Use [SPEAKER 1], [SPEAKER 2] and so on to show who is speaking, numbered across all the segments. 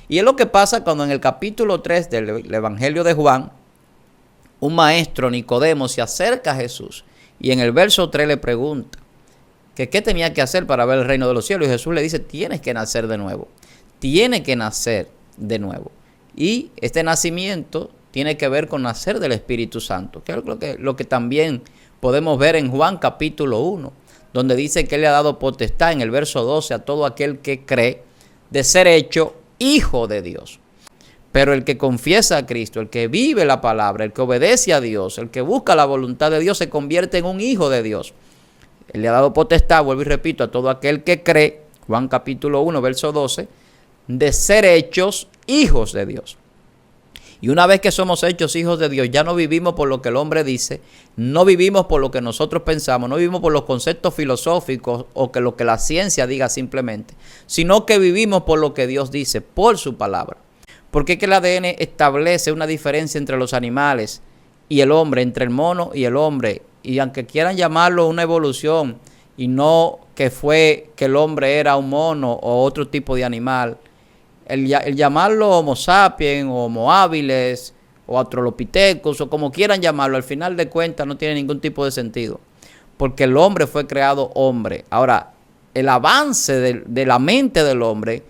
[SPEAKER 1] Y es lo que pasa cuando en el capítulo 3 del Evangelio de Juan, un maestro, Nicodemo, se acerca a Jesús y en el verso 3 le pregunta que qué tenía que hacer para ver el reino de los cielos. Y Jesús le dice, tienes que nacer de nuevo. Tiene que nacer de nuevo. Y este nacimiento tiene que ver con nacer del Espíritu Santo, que es lo que también podemos ver en Juan capítulo 1, donde dice que Él le ha dado potestad en el verso 12 a todo aquel que cree de ser hecho hijo de Dios. Pero el que confiesa a Cristo, el que vive la palabra, el que obedece a Dios, el que busca la voluntad de Dios, se convierte en un hijo de Dios. Él le ha dado potestad, vuelvo y repito, a todo aquel que cree, Juan capítulo 1, verso 12, de ser hechos hijos de Dios. Y una vez que somos hechos hijos de Dios, ya no vivimos por lo que el hombre dice, no vivimos por lo que nosotros pensamos, no vivimos por los conceptos filosóficos o que lo que la ciencia diga simplemente, sino que vivimos por lo que Dios dice, por su palabra. Porque es que el ADN establece una diferencia entre los animales y el hombre, entre el mono y el hombre. Y aunque quieran llamarlo una evolución y no que fue que el hombre era un mono o otro tipo de animal, el llamarlo Homo sapiens o Homo habilis o Australopithecus o como quieran llamarlo, al final de cuentas no tiene ningún tipo de sentido. Porque el hombre fue creado hombre. Ahora, el avance de la mente del hombre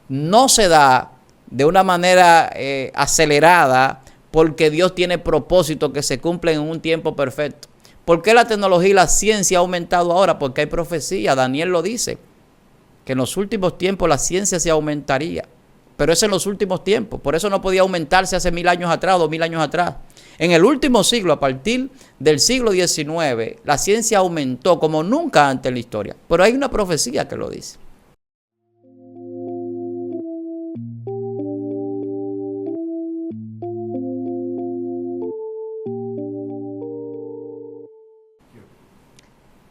[SPEAKER 1] no se da de una manera acelerada porque Dios tiene propósitos que se cumplen en un tiempo perfecto. ¿Por qué la tecnología y la ciencia ha aumentado ahora? Porque hay profecía. Daniel lo dice, que en los últimos tiempos la ciencia se aumentaría. Pero es en los últimos tiempos. Por eso no podía aumentarse hace 1000 años atrás, 2000 años atrás. En el último siglo, a partir del siglo XIX, la ciencia aumentó como nunca antes en la historia. Pero hay una profecía que lo dice.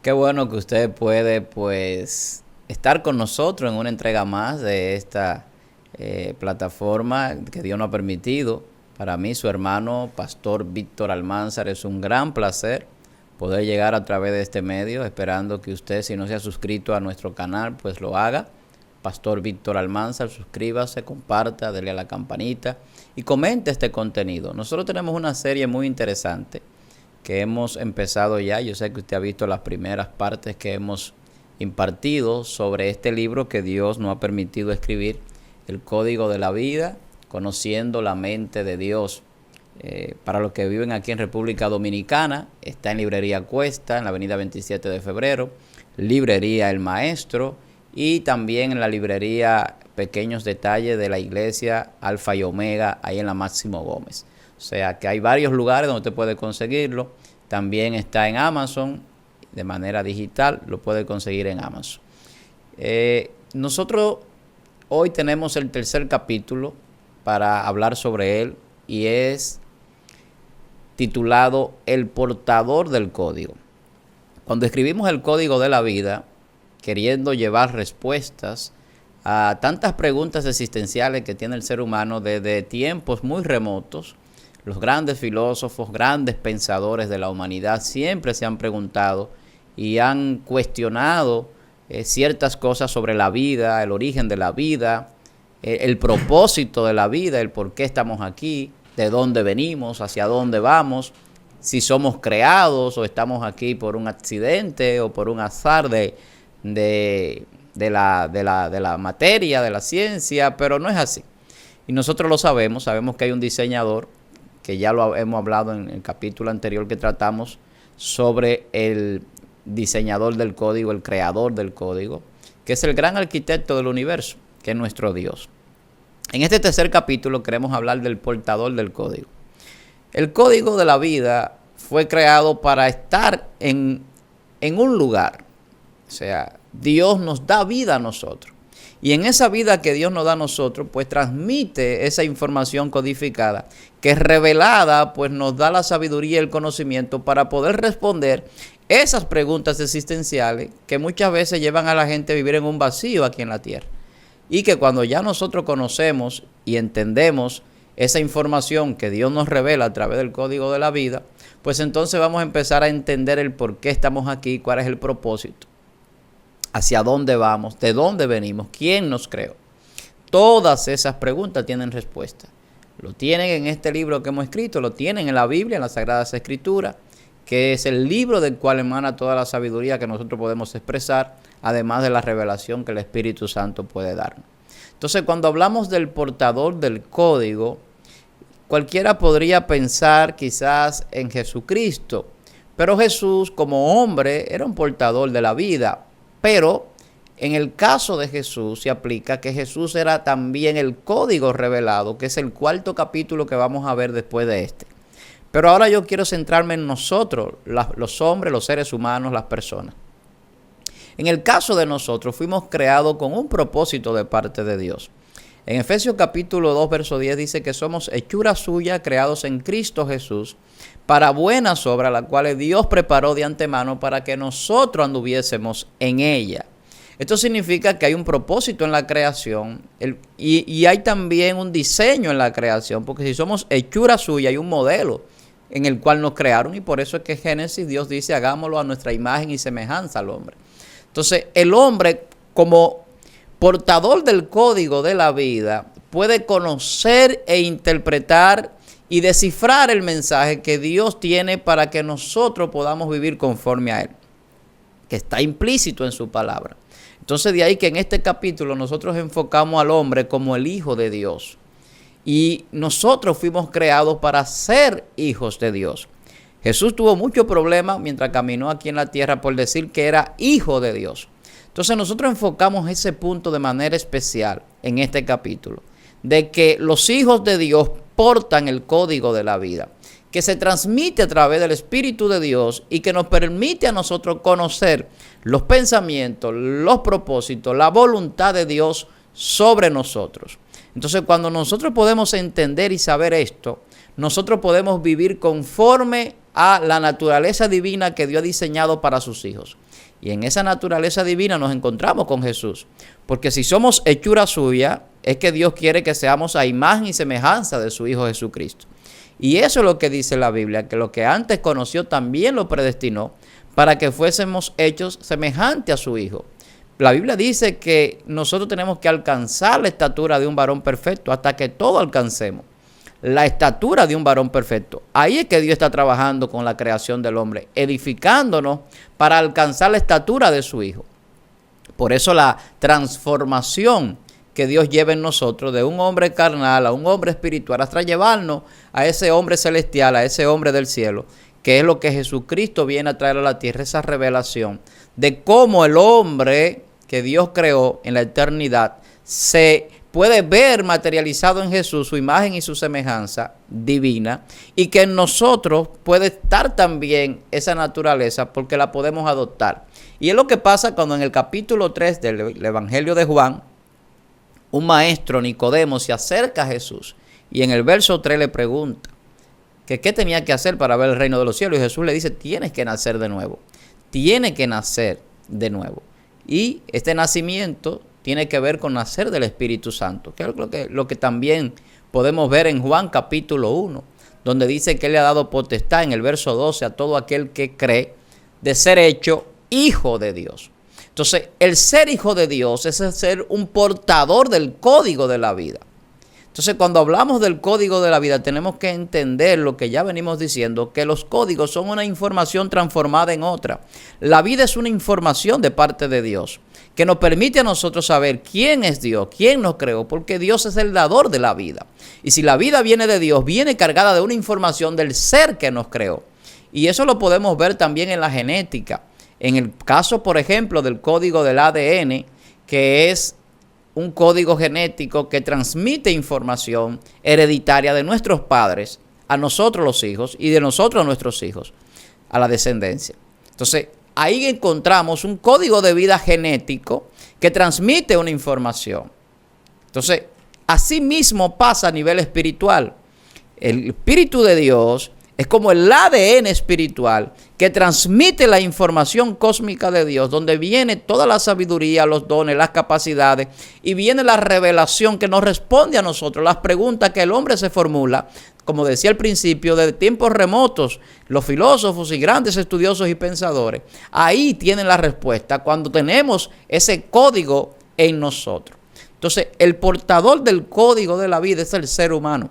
[SPEAKER 1] Qué bueno que usted puede, pues, estar con nosotros en una entrega más de esta plataforma que Dios nos ha permitido. Para mí, su hermano, Pastor Víctor Almanzar, es un gran placer poder llegar a través de este medio, esperando que usted, si no se ha suscrito a nuestro canal, pues lo haga. Pastor Víctor Almanzar, suscríbase, comparta, dele a la campanita y comente este contenido. Nosotros tenemos una serie muy interesante que hemos empezado ya. Yo sé que usted ha visto las primeras partes que hemos impartido sobre este libro que Dios nos ha permitido escribir, El Código de la Vida, conociendo la mente de Dios. Para los que viven aquí en República Dominicana, está en Librería Cuesta, en la avenida 27 de febrero, Librería El Maestro y también en la librería Pequeños Detalles de la Iglesia Alfa y Omega, ahí en la Máximo Gómez. O sea que hay varios lugares donde usted puede conseguirlo. También está en Amazon, de manera digital, lo puede conseguir en Amazon. Nosotros hoy tenemos el tercer capítulo para hablar sobre él y es titulado El portador del código. Cuando escribimos el código de la vida, queriendo llevar respuestas a tantas preguntas existenciales que tiene el ser humano desde tiempos muy remotos, los grandes filósofos, grandes pensadores de la humanidad siempre se han preguntado y han cuestionado ciertas cosas sobre la vida, el origen de la vida, el propósito de la vida, el por qué estamos aquí, de dónde venimos, hacia dónde vamos, si somos creados o estamos aquí por un accidente o por un azar de la materia, de la ciencia, pero no es así. Y nosotros lo sabemos que hay un diseñador, que ya lo hemos hablado en el capítulo anterior que tratamos sobre el diseñador del código, el creador del código, que es el gran arquitecto del universo, que es nuestro Dios. En este tercer capítulo queremos hablar del portador del código. El código de la vida fue creado para estar en un lugar. O sea, Dios nos da vida a nosotros. Y en esa vida que Dios nos da a nosotros, pues transmite esa información codificada, que es revelada, pues nos da la sabiduría y el conocimiento para poder responder esas preguntas existenciales que muchas veces llevan a la gente a vivir en un vacío aquí en la tierra. Y que cuando ya nosotros conocemos y entendemos esa información que Dios nos revela a través del código de la vida, pues entonces vamos a empezar a entender el por qué estamos aquí, cuál es el propósito, hacia dónde vamos, de dónde venimos, quién nos creó. todas esas preguntas tienen respuesta. Lo tienen en este libro que hemos escrito, lo tienen en la Biblia, en las Sagradas Escrituras, que es el libro del cual emana toda la sabiduría que nosotros podemos expresar, además de la revelación que el Espíritu Santo puede darnos. Entonces, cuando hablamos del portador del código, cualquiera podría pensar quizás en Jesucristo, pero Jesús como hombre era un portador de la vida, pero en el caso de Jesús se aplica que Jesús era también el código revelado, que es el cuarto capítulo que vamos a ver después de este. Pero ahora yo quiero centrarme en nosotros, los hombres, los seres humanos, las personas. En el caso de nosotros fuimos creados con un propósito de parte de Dios. En Efesios capítulo 2, verso 10 dice que somos hechura suya, creados en Cristo Jesús, para buenas obras, las cuales Dios preparó de antemano para que nosotros anduviésemos en ella. Esto significa que hay un propósito en la creación y hay también un diseño en la creación, porque si somos hechura suya, hay un modelo en el cual nos crearon, y por eso es que Génesis Dios dice, hagámoslo a nuestra imagen y semejanza al hombre. Entonces, el hombre como portador del código de la vida puede conocer e interpretar y descifrar el mensaje que Dios tiene para que nosotros podamos vivir conforme a él, que está implícito en su palabra. Entonces, de ahí que en este capítulo nosotros enfocamos al hombre como el Hijo de Dios. Y nosotros fuimos creados para ser hijos de Dios. Jesús tuvo muchos problemas mientras caminó aquí en la tierra por decir que era hijo de Dios. Entonces nosotros enfocamos ese punto de manera especial en este capítulo, de que los hijos de Dios portan el código de la vida, que se transmite a través del Espíritu de Dios y que nos permite a nosotros conocer los pensamientos, los propósitos, la voluntad de Dios sobre nosotros. Entonces, cuando nosotros podemos entender y saber esto, nosotros podemos vivir conforme a la naturaleza divina que Dios ha diseñado para sus hijos. Y en esa naturaleza divina nos encontramos con Jesús. Porque si somos hechura suya, es que Dios quiere que seamos a imagen y semejanza de su Hijo Jesucristo. Y eso es lo que dice la Biblia, que lo que antes conoció también lo predestinó para que fuésemos hechos semejantes a su Hijo. La Biblia dice que nosotros tenemos que alcanzar la estatura de un varón perfecto hasta que todos alcancemos la estatura de un varón perfecto. Ahí es que Dios está trabajando con la creación del hombre, edificándonos para alcanzar la estatura de su Hijo. Por eso la transformación que Dios lleva en nosotros de un hombre carnal a un hombre espiritual hasta llevarnos a ese hombre celestial, a ese hombre del cielo, que es lo que Jesucristo viene a traer a la tierra, esa revelación de cómo el hombre que Dios creó en la eternidad se puede ver materializado en Jesús, su imagen y su semejanza divina, y que en nosotros puede estar también esa naturaleza porque la podemos adoptar. Y es lo que pasa cuando en el capítulo 3 del Evangelio de Juan, un maestro, Nicodemo, se acerca a Jesús y en el verso 3 le pregunta que qué tenía que hacer para ver el reino de los cielos. Y Jesús le dice, tienes que nacer de nuevo. Tiene que nacer de nuevo. Y este nacimiento tiene que ver con nacer del Espíritu Santo, que es lo que también podemos ver en Juan capítulo 1, donde dice que Él le ha dado potestad en el verso 12 a todo aquel que cree de ser hecho hijo de Dios. Entonces, el ser hijo de Dios es el ser un portador del código de la vida. Entonces, cuando hablamos del código de la vida, tenemos que entender lo que ya venimos diciendo, que los códigos son una información transformada en otra. La vida es una información de parte de Dios, que nos permite a nosotros saber quién es Dios, quién nos creó, porque Dios es el dador de la vida. Y si la vida viene de Dios, viene cargada de una información del ser que nos creó. Y eso lo podemos ver también en la genética. En el caso, por ejemplo, del código del ADN, que es un código genético que transmite información hereditaria de nuestros padres a nosotros los hijos y de nosotros a nuestros hijos, a la descendencia. Entonces, ahí encontramos un código de vida genético que transmite una información. Entonces, así mismo pasa a nivel espiritual. El Espíritu de Dios es como el ADN espiritual que transmite la información cósmica de Dios, donde viene toda la sabiduría, los dones, las capacidades, y viene la revelación que nos responde a nosotros, las preguntas que el hombre se formula, como decía al principio, de tiempos remotos, los filósofos y grandes estudiosos y pensadores. Ahí tienen la respuesta cuando tenemos ese código en nosotros. Entonces, el portador del código de la vida es el ser humano.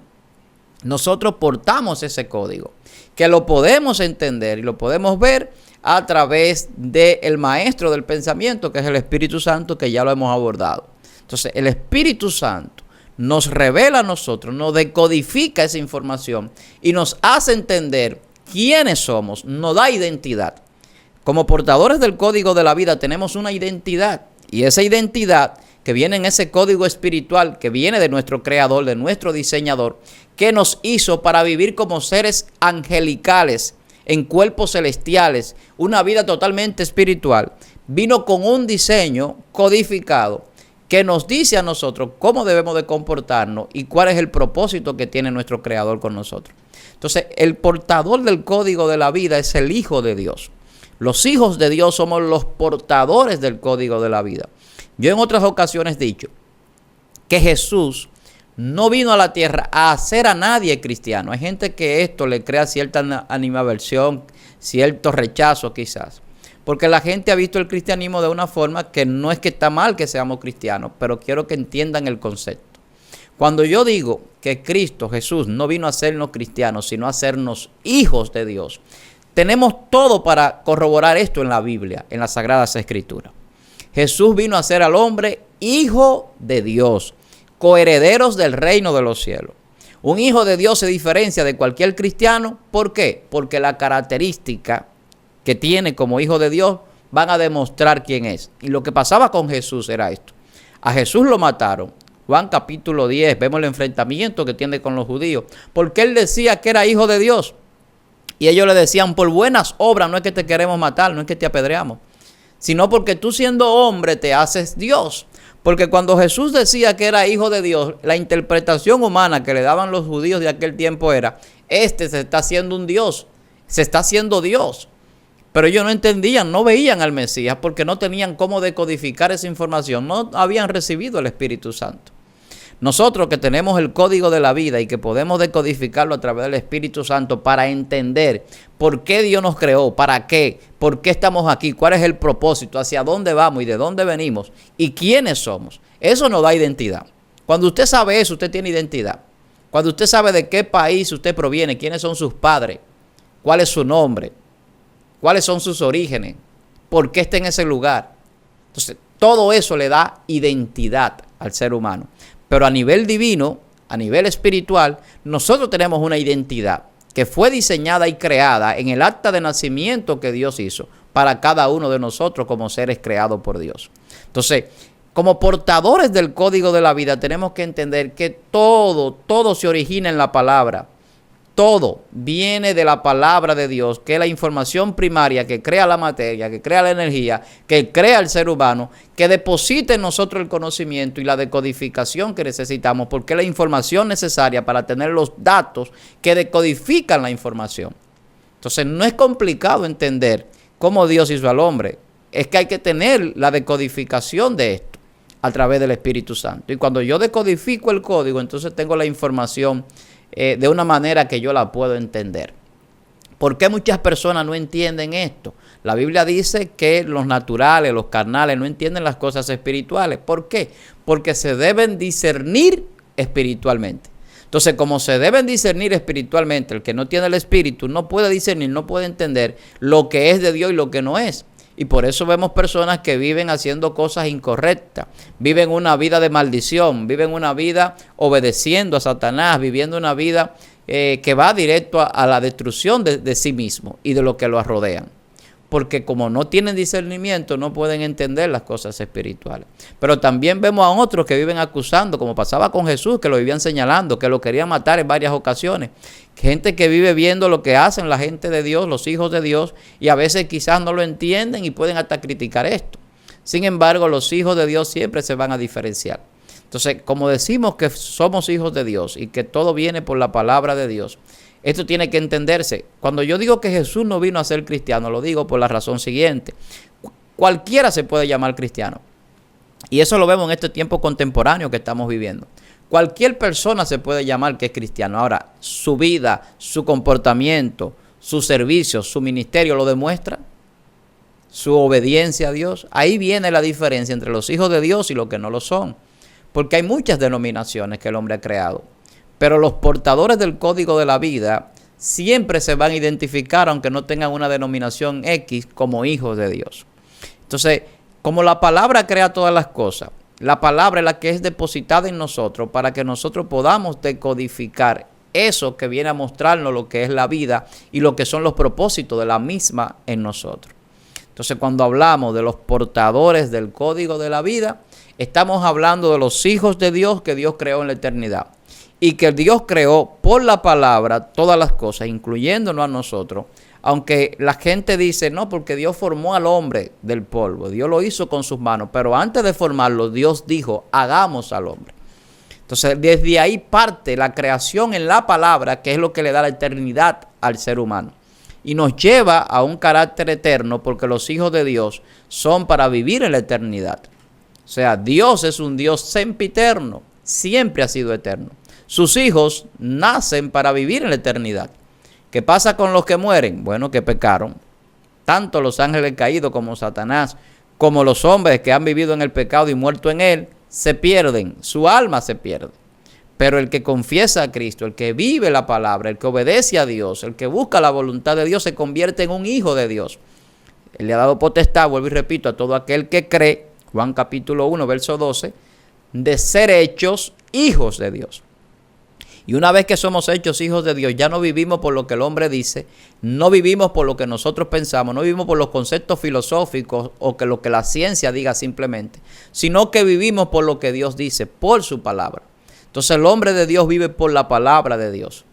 [SPEAKER 1] Nosotros portamos ese código, que lo podemos entender y lo podemos ver a través del maestro del pensamiento, que es el Espíritu Santo, que ya lo hemos abordado. Entonces, el Espíritu Santo nos revela a nosotros, nos decodifica esa información y nos hace entender quiénes somos, nos da identidad. Como portadores del código de la vida tenemos una identidad, y esa identidad que viene en ese código espiritual, que viene de nuestro creador, de nuestro diseñador, que nos hizo para vivir como seres angelicales, en cuerpos celestiales, una vida totalmente espiritual, vino con un diseño codificado que nos dice a nosotros cómo debemos de comportarnos y cuál es el propósito que tiene nuestro creador con nosotros. Entonces, el portador del código de la vida es el Hijo de Dios. Los hijos de Dios somos los portadores del código de la vida. Yo en otras ocasiones he dicho que Jesús no vino a la tierra a hacer a nadie cristiano. Hay gente que esto le crea cierta animadversión, cierto rechazo quizás. Porque la gente ha visto el cristianismo de una forma que no es que está mal que seamos cristianos, pero quiero que entiendan el concepto. Cuando yo digo que Cristo, Jesús, no vino a hacernos cristianos, sino a hacernos hijos de Dios, tenemos todo para corroborar esto en la Biblia, en las Sagradas Escrituras. Jesús vino a ser al hombre hijo de Dios, coherederos del reino de los cielos. Un hijo de Dios se diferencia de cualquier cristiano. ¿Por qué? Porque la característica que tiene como hijo de Dios van a demostrar quién es. Y lo que pasaba con Jesús era esto. A Jesús lo mataron. Juan capítulo 10, vemos el enfrentamiento que tiene con los judíos, porque él decía que era hijo de Dios. Y ellos le decían, por buenas obras no es que te queremos matar, no es que te apedreamos, sino porque tú siendo hombre te haces Dios. Porque cuando Jesús decía que era hijo de Dios, la interpretación humana que le daban los judíos de aquel tiempo era, este se está haciendo un Dios, se está haciendo Dios. Pero ellos no entendían, no veían al Mesías porque no tenían cómo decodificar esa información, no habían recibido el Espíritu Santo. Nosotros que tenemos el código de la vida y que podemos decodificarlo a través del Espíritu Santo para entender por qué Dios nos creó, para qué, por qué estamos aquí, cuál es el propósito, hacia dónde vamos y de dónde venimos y quiénes somos. Eso nos da identidad. Cuando usted sabe eso, usted tiene identidad. Cuando usted sabe de qué país usted proviene, quiénes son sus padres, cuál es su nombre, cuáles son sus orígenes, por qué está en ese lugar. Entonces, todo eso le da identidad al ser humano. Pero a nivel divino, a nivel espiritual, nosotros tenemos una identidad que fue diseñada y creada en el acta de nacimiento que Dios hizo para cada uno de nosotros como seres creados por Dios. Entonces, como portadores del código de la vida, tenemos que entender que todo se origina en la palabra. Todo viene de la palabra de Dios, que es la información primaria que crea la materia, que crea la energía, que crea el ser humano, que deposita en nosotros el conocimiento y la decodificación que necesitamos, porque es la información necesaria para tener los datos que decodifican la información. Entonces no es complicado entender cómo Dios hizo al hombre, es que hay que tener la decodificación de esto a través del Espíritu Santo. Y cuando yo decodifico el código, entonces tengo la información de una manera que yo la puedo entender. ¿Por qué muchas personas no entienden esto? La Biblia dice que los naturales, los carnales, no entienden las cosas espirituales. ¿Por qué? Porque se deben discernir espiritualmente. Entonces, como se deben discernir espiritualmente, el que no tiene el espíritu no puede discernir, no puede entender lo que es de Dios y lo que no es. Y por eso vemos personas que viven haciendo cosas incorrectas, viven una vida de maldición, viven una vida obedeciendo a Satanás, viviendo una vida que va directo a la destrucción de sí mismo y de lo que lo rodean. Porque como no tienen discernimiento, no pueden entender las cosas espirituales. Pero también vemos a otros que viven acusando, como pasaba con Jesús, que lo vivían señalando, que lo querían matar en varias ocasiones. Gente que vive viendo lo que hacen la gente de Dios, los hijos de Dios, y a veces quizás no lo entienden y pueden hasta criticar esto. Sin embargo, los hijos de Dios siempre se van a diferenciar. Entonces, como decimos que somos hijos de Dios y que todo viene por la palabra de Dios, esto tiene que entenderse. Cuando yo digo que Jesús no vino a ser cristiano, lo digo por la razón siguiente. Cualquiera se puede llamar cristiano. Y eso lo vemos en este tiempo contemporáneo que estamos viviendo. Cualquier persona se puede llamar que es cristiano. Ahora, su vida, su comportamiento, su servicio, su ministerio lo demuestra. Su obediencia a Dios. Ahí viene la diferencia entre los hijos de Dios y los que no lo son. porque hay muchas denominaciones que el hombre ha creado. Pero los portadores del código de la vida siempre se van a identificar, aunque no tengan una denominación X, como hijos de Dios. Entonces, como la palabra crea todas las cosas, la palabra es la que es depositada en nosotros para que nosotros podamos decodificar eso que viene a mostrarnos lo que es la vida y lo que son los propósitos de la misma en nosotros. Entonces, cuando hablamos de los portadores del código de la vida, estamos hablando de los hijos de Dios que Dios creó en la eternidad. Y que Dios creó por la palabra todas las cosas, incluyéndonos a nosotros. Aunque la gente dice, no, porque Dios formó al hombre del polvo. Dios lo hizo con sus manos. Pero antes de formarlo, Dios dijo, hagamos al hombre. Entonces, desde ahí parte la creación en la palabra, que es lo que le da la eternidad al ser humano. Y nos lleva a un carácter eterno, porque los hijos de Dios son para vivir en la eternidad. O sea, Dios es un Dios sempiterno, siempre ha sido eterno. Sus hijos nacen para vivir en la eternidad. ¿Qué pasa con los que mueren? Bueno, que pecaron. Tanto los ángeles caídos como Satanás, como los hombres que han vivido en el pecado y muerto en él, se pierden, su alma se pierde. Pero el que confiesa a Cristo, el que vive la palabra, el que obedece a Dios, el que busca la voluntad de Dios, se convierte en un hijo de Dios. Él le ha dado potestad, vuelvo y repito, a todo aquel que cree, Juan capítulo 1, verso 12, de ser hechos hijos de Dios. Y una vez que somos hechos hijos de Dios, ya no vivimos por lo que el hombre dice, no vivimos por lo que nosotros pensamos, no vivimos por los conceptos filosóficos o que lo que la ciencia diga simplemente, sino que vivimos por lo que Dios dice, por su palabra. Entonces el hombre de Dios vive por la palabra de Dios.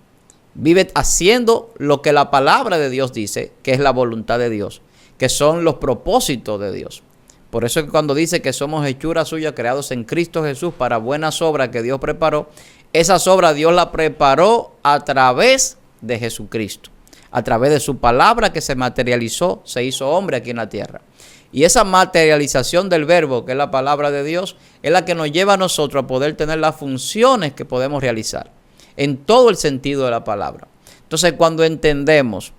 [SPEAKER 1] Vive haciendo lo que la palabra de Dios dice, que es la voluntad de Dios, que son los propósitos de Dios. Por eso es que cuando dice que somos hechuras suyas creados en Cristo Jesús para buenas obras que Dios preparó, esas obras Dios las preparó a través de Jesucristo, a través de su palabra que se materializó, se hizo hombre aquí en la tierra. Y esa materialización del verbo, que es la palabra de Dios, es la que nos lleva a nosotros a poder tener las funciones que podemos realizar, en todo el sentido de la palabra. Entonces, cuando entendemos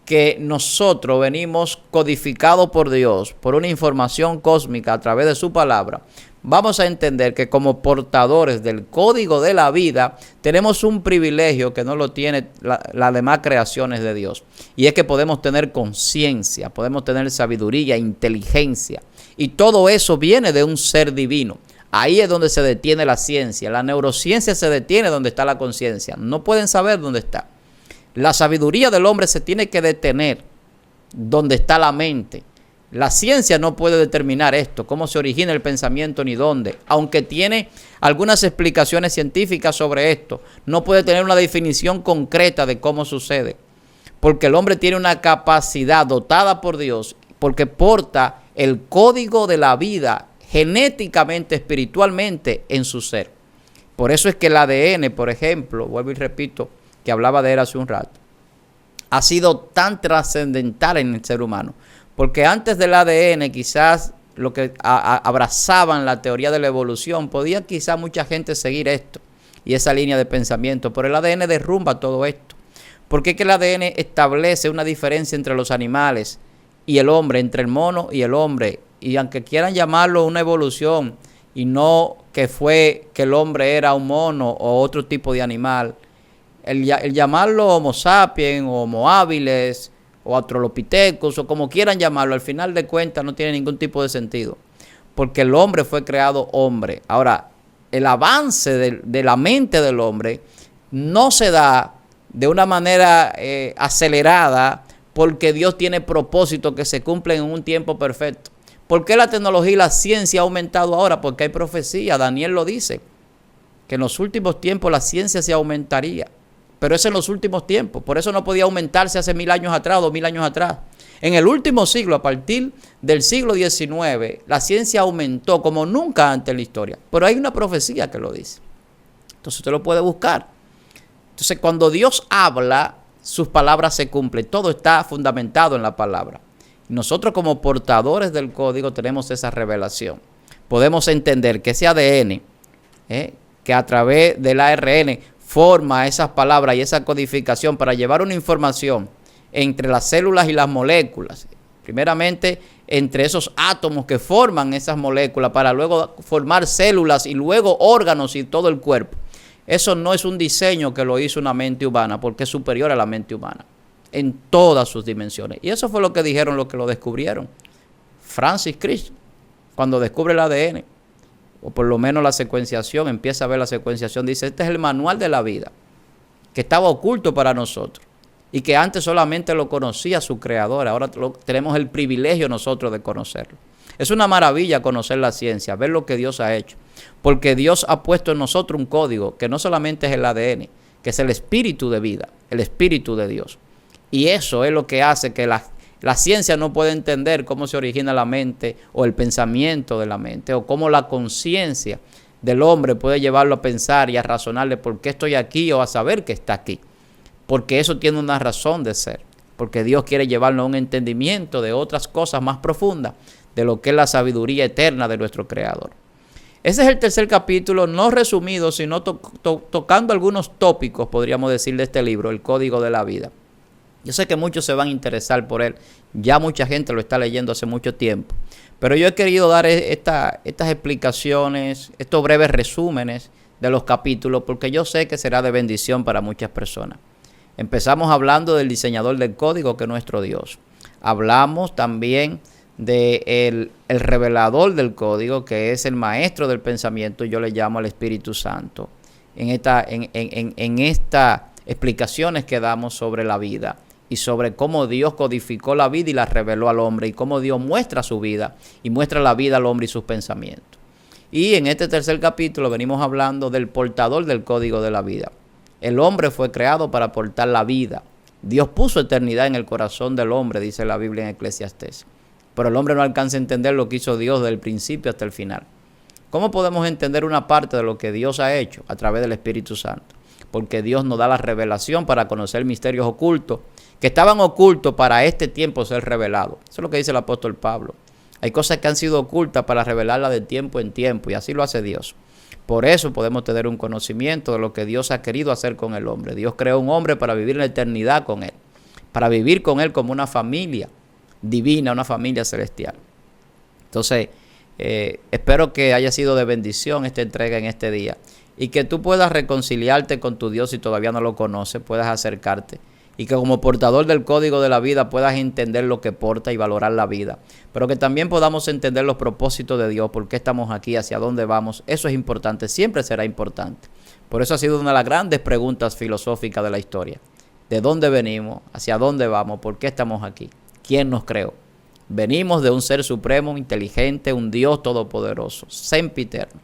[SPEAKER 1] que nosotros venimos codificados por Dios, por una información cósmica a través de su palabra, vamos a entender que como portadores del código de la vida, tenemos un privilegio que no lo tiene las demás creaciones de Dios. Y es que podemos tener conciencia, podemos tener sabiduría, inteligencia. Y todo eso viene de un ser divino. Ahí es donde se detiene la ciencia. La neurociencia se detiene donde está la conciencia. No pueden saber dónde está. La sabiduría del hombre se tiene que detener donde está la mente. La ciencia no puede determinar esto, cómo se origina el pensamiento ni dónde. Aunque tiene algunas explicaciones científicas sobre esto, no puede tener una definición concreta de cómo sucede. Porque el hombre tiene una capacidad dotada por Dios, porque porta el código de la vida genéticamente, espiritualmente en su ser. Por eso es que el ADN, por ejemplo, vuelvo y repito, que hablaba de él hace un rato, ha sido tan trascendental en el ser humano. Porque antes del ADN, quizás lo que abrazaban la teoría de la evolución, podía quizás mucha gente seguir esto y esa línea de pensamiento, pero el ADN derrumba todo esto. Porque es que el ADN establece una diferencia entre los animales y el hombre, entre el mono y el hombre. Y aunque quieran llamarlo una evolución y no que fue que el hombre era un mono o otro tipo de animal, el llamarlo Homo sapiens o Homo habilis o Australopithecus o como quieran llamarlo, al final de cuentas no tiene ningún tipo de sentido, porque el hombre fue creado hombre. Ahora, el avance de la mente del hombre no se da de una manera acelerada, porque Dios tiene propósitos que se cumplen en un tiempo perfecto. ¿Por qué la tecnología y la ciencia ha aumentado ahora? Porque hay profecía. Daniel lo dice, que en los últimos tiempos la ciencia se aumentaría. Pero es en los últimos tiempos. Por eso no podía aumentarse hace 1000 años atrás, 2000 años atrás. En el último siglo, a partir del siglo XIX, la ciencia aumentó como nunca antes en la historia. Pero hay una profecía que lo dice. Entonces usted lo puede buscar. Entonces cuando Dios habla, sus palabras se cumplen. Todo está fundamentado en la palabra. Nosotros como portadores del código tenemos esa revelación. Podemos entender que ese ADN, que a través del ARN forma esas palabras y esa codificación para llevar una información entre las células y las moléculas. Primeramente entre esos átomos que forman esas moléculas para luego formar células y luego órganos y todo el cuerpo. Eso no es un diseño que lo hizo una mente humana, porque es superior a la mente humana en todas sus dimensiones. Y eso fue lo que dijeron los que lo descubrieron. Francis Crick, cuando descubre el ADN, o por lo menos la secuenciación, empieza a ver la secuenciación, dice, este es el manual de la vida, que estaba oculto para nosotros, y que antes solamente lo conocía su creador, ahora tenemos el privilegio nosotros de conocerlo. Es una maravilla conocer la ciencia, ver lo que Dios ha hecho, porque Dios ha puesto en nosotros un código que no solamente es el ADN, que es el espíritu de vida, el espíritu de Dios. Y eso es lo que hace que la ciencia no pueda entender cómo se origina la mente o el pensamiento de la mente, o cómo la conciencia del hombre puede llevarlo a pensar y a razonar de por qué estoy aquí o a saber que está aquí. Porque eso tiene una razón de ser, porque Dios quiere llevarnos a un entendimiento de otras cosas más profundas, de lo que es la sabiduría eterna de nuestro Creador. Ese es el tercer capítulo, no resumido, sino tocando algunos tópicos, podríamos decir, de este libro, El Código de la Vida. Yo sé que muchos se van a interesar por él, ya mucha gente lo está leyendo hace mucho tiempo, pero yo he querido dar estas explicaciones, estos breves resúmenes de los capítulos, porque yo sé que será de bendición para muchas personas. Empezamos hablando del diseñador del código, que es nuestro Dios. Hablamos también del revelador del código, que es el maestro del pensamiento, yo le llamo al Espíritu Santo. En estas explicaciones que damos sobre la vida y sobre cómo Dios codificó la vida y la reveló al hombre, y cómo Dios muestra su vida y muestra la vida al hombre y sus pensamientos. Y en este tercer capítulo venimos hablando del portador del código de la vida. El hombre fue creado para portar la vida. Dios puso eternidad en el corazón del hombre, dice la Biblia en Eclesiastés. Pero el hombre no alcanza a entender lo que hizo Dios desde el principio hasta el final. ¿Cómo podemos entender una parte de lo que Dios ha hecho? A través del Espíritu Santo. Porque Dios nos da la revelación para conocer misterios ocultos, que estaban ocultos para este tiempo ser revelados. Eso es lo que dice el apóstol Pablo. Hay cosas que han sido ocultas para revelarlas de tiempo en tiempo, y así lo hace Dios. Por eso podemos tener un conocimiento de lo que Dios ha querido hacer con el hombre. Dios creó un hombre para vivir en la eternidad con él, para vivir con él como una familia divina, una familia celestial. Entonces, espero que haya sido de bendición esta entrega en este día, y que tú puedas reconciliarte con tu Dios si todavía no lo conoces, puedas acercarte, y que como portador del código de la vida puedas entender lo que porta y valorar la vida, pero que también podamos entender los propósitos de Dios, por qué estamos aquí, hacia dónde vamos. Eso es importante, siempre será importante. Por eso ha sido una de las grandes preguntas filosóficas de la historia. ¿De dónde venimos? ¿Hacia dónde vamos? ¿Por qué estamos aquí? ¿Quién nos creó? Venimos de un ser supremo, inteligente, un Dios todopoderoso, sempiterno.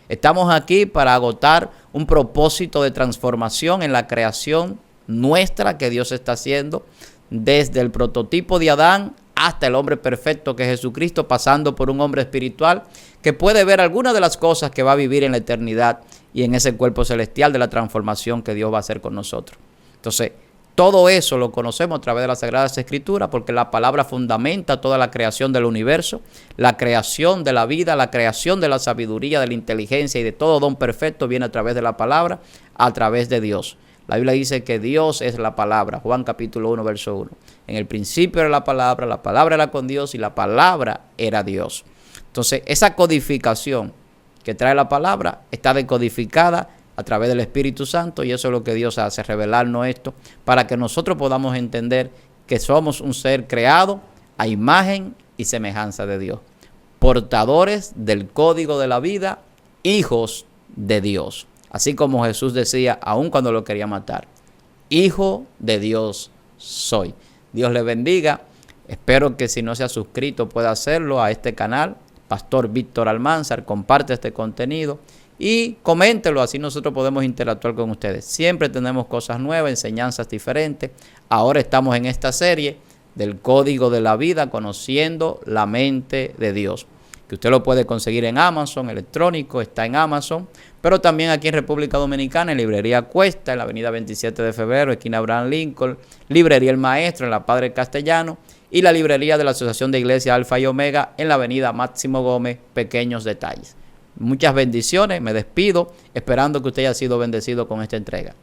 [SPEAKER 1] Estamos aquí para agotar un propósito de transformación en la creación nuestra que Dios está haciendo, desde el prototipo de Adán hasta el hombre perfecto que es Jesucristo, pasando por un hombre espiritual que puede ver algunas de las cosas que va a vivir en la eternidad y en ese cuerpo celestial de la transformación que Dios va a hacer con nosotros. Entonces, todo eso lo conocemos a través de las Sagradas Escrituras, porque la palabra fundamenta toda la creación del universo, la creación de la vida, la creación de la sabiduría, de la inteligencia y de todo don perfecto viene a través de la palabra, a través de Dios. La Biblia dice que Dios es la palabra, Juan capítulo 1, verso 1. En el principio era la palabra era con Dios y la palabra era Dios. Entonces, esa codificación que trae la palabra está decodificada a través del Espíritu Santo, y eso es lo que Dios hace, revelarnos esto, para que nosotros podamos entender que somos un ser creado a imagen y semejanza de Dios. Portadores del código de la vida, hijos de Dios. Así como Jesús decía, aun cuando lo quería matar, hijo de Dios soy. Dios le bendiga. Espero que si no se ha suscrito pueda hacerlo a este canal, Pastor Víctor Almanzar. Comparte este contenido y coméntelo, así nosotros podemos interactuar con ustedes. Siempre tenemos cosas nuevas, enseñanzas diferentes. Ahora estamos en esta serie del Código de la Vida, conociendo la mente de Dios, que usted lo puede conseguir en Amazon, electrónico, está en Amazon, pero también aquí en República Dominicana, en Librería Cuesta, en la avenida 27 de febrero, esquina Abraham Lincoln, Librería El Maestro, en la Padre Castellano, y la librería de la Asociación de Iglesias Alfa y Omega, en la avenida Máximo Gómez, Pequeños Detalles. Muchas bendiciones, me despido, esperando que usted haya sido bendecido con esta entrega.